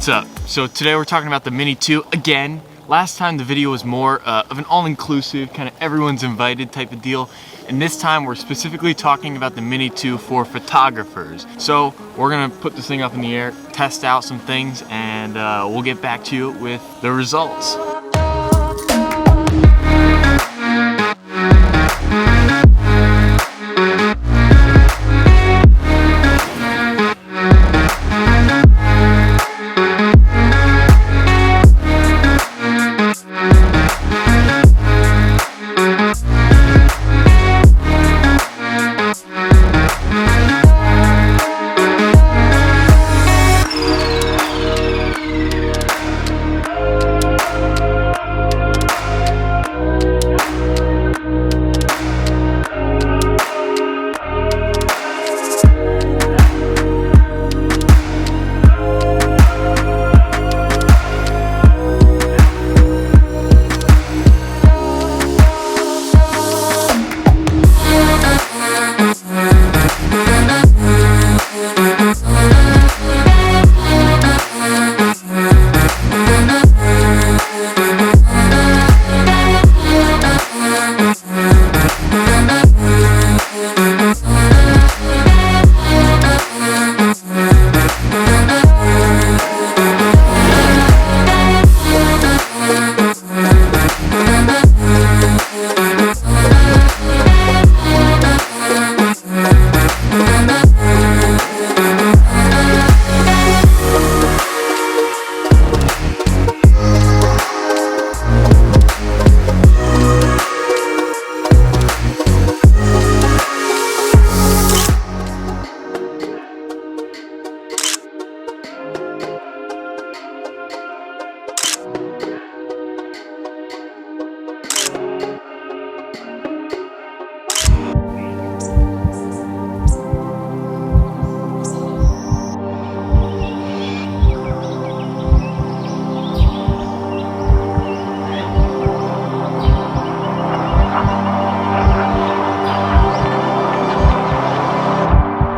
What's up? So today we're talking about the Mini 2 again. Last time the video was more of an all-inclusive, kind of everyone's invited type of deal. And this time we're specifically talking about the Mini 2 for photographers. So we're gonna put this thing up in the air, test out some things, and we'll get back to you with the results.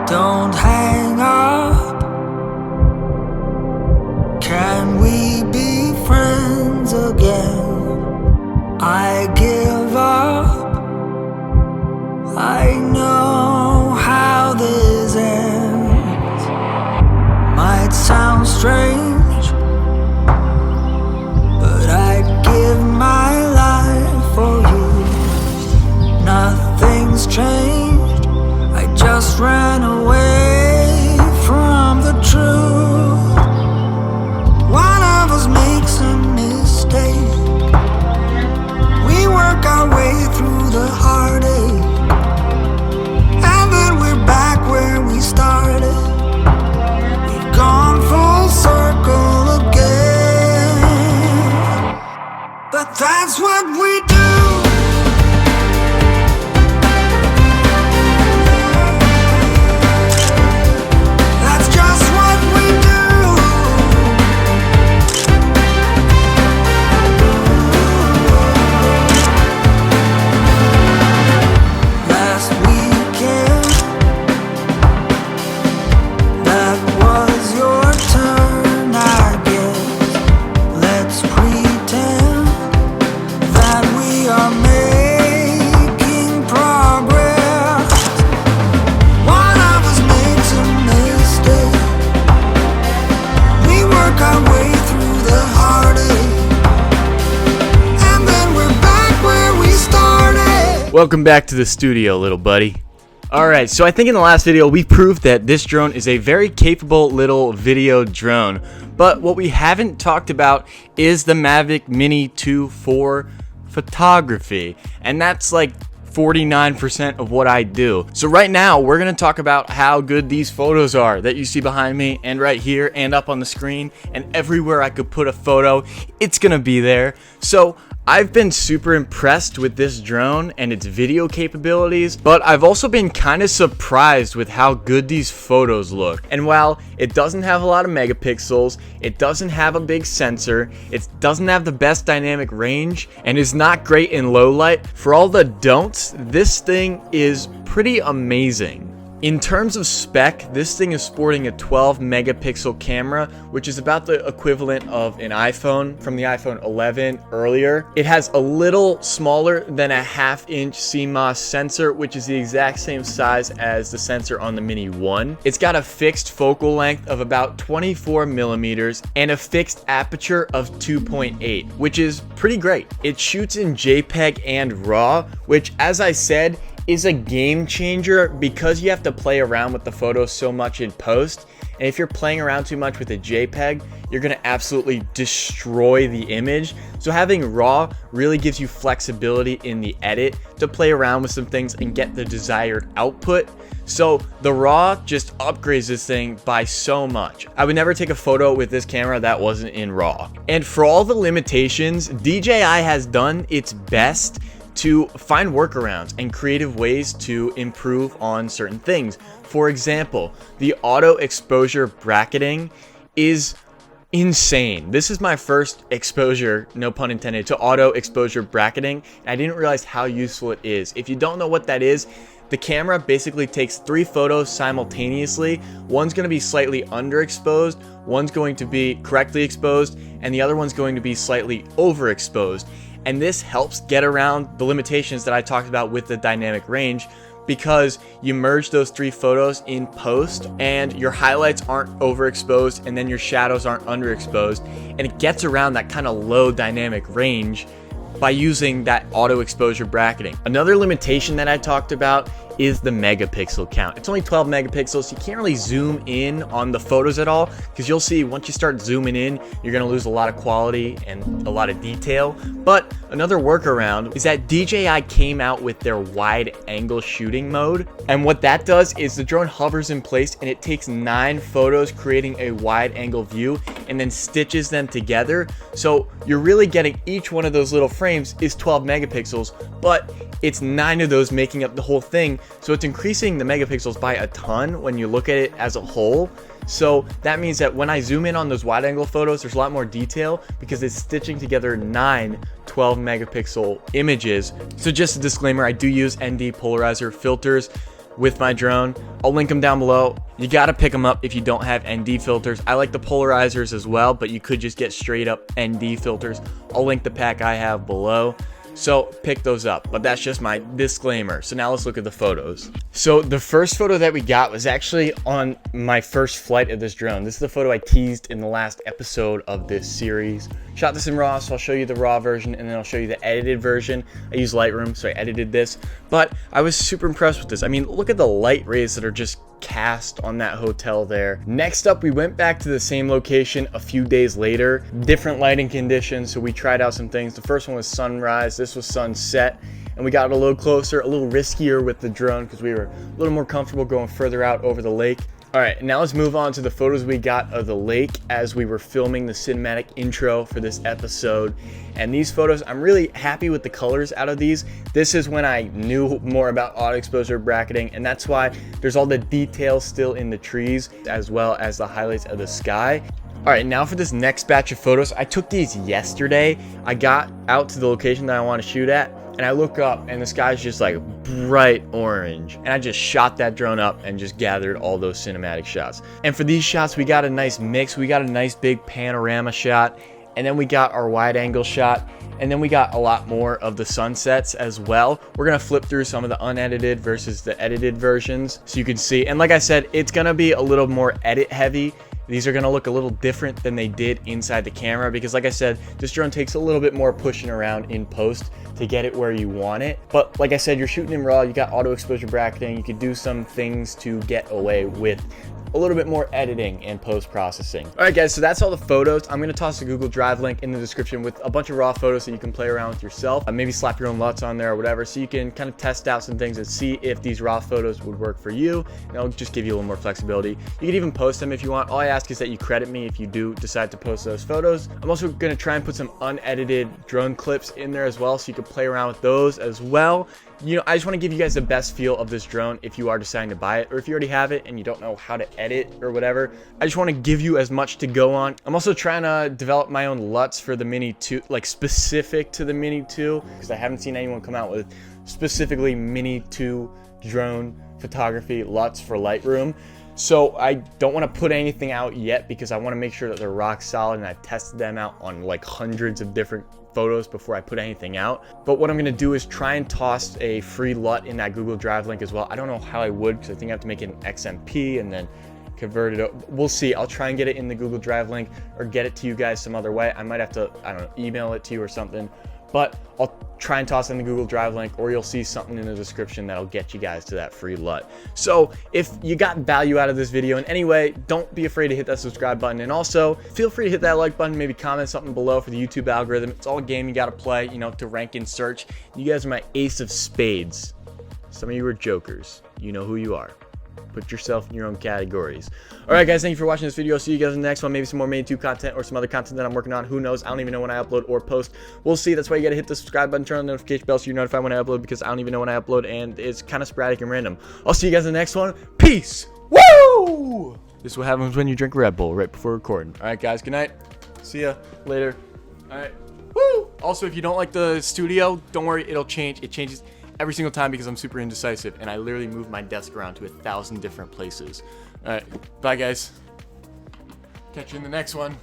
Don't hang up. Can we be friends again? I give up. I know how this ends. Might sound strange, but I'd give my life for you. Nothing's changed. I just ran away from the truth. One of us makes a mistake. We work our way through the heartache, and then we're back where we started. We've gone full circle again, but that's what we do. Welcome back to the studio, little buddy. Alright, so I think in the last video we proved that this drone is a very capable little video drone. But what we haven't talked about is the Mavic Mini 2 for photography. And that's like 49% of what I do. So right now we're going to talk about how good these photos are that you see behind me and right here and up on the screen, and everywhere I could put a photo, it's going to be there. So I've been super impressed with this drone and its video capabilities, but I've also been kind of surprised with how good these photos look. And while it doesn't have a lot of megapixels, it doesn't have a big sensor, it doesn't have the best dynamic range, and is not great in low light, for all the don'ts, this thing is pretty amazing. In terms of spec, this thing is sporting a 12 megapixel camera, which is about the equivalent of an iPhone from the iPhone 11 earlier. It has a little smaller than a 1/2-inch CMOS sensor, which is the exact same size as the sensor on the Mini 1. It's got a fixed focal length of about 24 millimeters and a fixed aperture of 2.8, which is pretty great. It shoots in JPEG and RAW, which, as I said, is a game changer because you have to play around with the photos so much in post. And if you're playing around too much with a JPEG, you're gonna absolutely destroy the image. So having RAW really gives you flexibility in the edit to play around with some things and get the desired output. So the RAW just upgrades this thing by so much. I would never take a photo with this camera that wasn't in RAW. And for all the limitations, DJI has done its best to find workarounds and creative ways to improve on certain things. For example, the auto exposure bracketing is insane. This is my first exposure, no pun intended, to auto exposure bracketing, and I didn't realize how useful it is. If you don't know what that is, the camera basically takes 3 photos simultaneously. One's going to be slightly underexposed, one's going to be correctly exposed, and the other one's going to be slightly overexposed. And this helps get around the limitations that I talked about with the dynamic range, because you merge those 3 photos in post and your highlights aren't overexposed and then your shadows aren't underexposed, and it gets around that kind of low dynamic range by using that auto exposure bracketing. Another limitation that I talked about is the megapixel count. It's only 12 megapixels, so you can't really zoom in on the photos at all, because you'll see once you start zooming in, you're gonna lose a lot of quality and a lot of detail. But another workaround is that DJI came out with their wide angle shooting mode. And what that does is the drone hovers in place and it takes 9 photos, creating a wide angle view, and then stitches them together. So you're really getting each one of those little frames is 12 megapixels, but it's 9 of those making up the whole thing. So it's increasing the megapixels by a ton when you look at it as a whole. So that means that when I zoom in on those wide angle photos, there's a lot more detail because it's stitching together 9 12 megapixel images. So just a disclaimer, I do use ND polarizer filters with my drone. I'll link them down below. You gotta pick them up if you don't have ND filters. I like the polarizers as well, but you could just get straight up ND filters. I'll link the pack I have below. So pick those up, but that's just my disclaimer. So now let's look at the photos. So the first photo that we got was actually on my first flight of this drone. This is the photo I teased in the last episode of this series. Shot this in RAW, so I'll show you the RAW version and then I'll show you the edited version. I use Lightroom, so I edited this, but I was super impressed with this. I mean, look at the light rays that are just cast on that hotel there. Next up, we went back to the same location a few days later, different lighting conditions, so we tried out some things. The first one was sunrise, this was sunset, and we got a little closer, a little riskier with the drone because we were a little more comfortable going further out over the lake. All right, now let's move on to the photos we got of the lake as we were filming the cinematic intro for this episode. And these photos, I'm really happy with the colors out of these. This is when I knew more about auto exposure bracketing, and that's why there's all the details still in the trees as well as the highlights of the sky. All right, now for this next batch of photos, I took these yesterday. I got out to the location that I want to shoot at, and I look up and the sky's just like bright orange, and I just shot that drone up and just gathered all those cinematic shots. And for these shots, we got a nice mix. We got a nice big panorama shot, and then we got our wide angle shot, and then we got a lot more of the sunsets as well. We're gonna flip through some of the unedited versus the edited versions so you can see. And like I said, it's gonna be a little more edit heavy. These are gonna look a little different than they did inside the camera because, like I said, this drone takes a little bit more pushing around in post to get it where you want it. But like I said, you're shooting in RAW, you got auto exposure bracketing, you could do some things to get away with a little bit more editing and post-processing. All right, guys, so that's all the photos. I'm gonna toss the Google Drive link in the description with a bunch of raw photos so you can play around with yourself. Maybe slap your own LUTs on there or whatever, so you can kind of test out some things and see if these raw photos would work for you. And I'll just give you a little more flexibility. You can even post them if you want. All I ask is that you credit me if you do decide to post those photos. I'm also gonna try and put some unedited drone clips in there as well, so you can play around with those as well. You know, I just want to give you guys the best feel of this drone if you are deciding to buy it, or if you already have it and you don't know how to edit or whatever. I just want to give you as much to go on. I'm also trying to develop my own LUTs for the Mini 2, like specific to the Mini 2, because I haven't seen anyone come out with specifically Mini 2 drone photography, LUTs for Lightroom. So I don't want to put anything out yet because I want to make sure that they're rock solid, and I've tested them out on like hundreds of different photos before I put anything out. But what I'm gonna do is try and toss a free LUT in that Google Drive link as well. I don't know how I would, because I think I have to make it an XMP and then convert it. We'll see. I'll try and get it in the Google Drive link or get it to you guys some other way. I might have to, I don't know, email it to you or something. But I'll try and toss in the Google Drive link, or you'll see something in the description that'll get you guys to that free LUT. So if you got value out of this video in any way, don't be afraid to hit that subscribe button. And also feel free to hit that like button, maybe comment something below for the YouTube algorithm. It's all a game you got to play, you know, to rank in search. You guys are my ace of spades. Some of you are jokers. You know who you are. Put yourself in your own categories. All right, guys, thank you for watching this video. See you guys in the next one. Maybe some more main 2 content or some other content that I'm working on. Who knows? I don't even know when I upload or post. We'll see. That's why you got to hit the subscribe button, turn on the notification bell so you're notified when I upload, because I don't even know when I upload, and it's kind of sporadic and random. I'll see you guys in the next one. Peace. Woo! This is what happens when you drink Red Bull right before recording. All right, guys, good night. See ya later. All right. Woo! Also, if you don't like the studio, don't worry. It'll change. It changes every single time because I'm super indecisive, and I literally move my desk around to 1,000 different places. All right, bye guys. Catch you in the next one.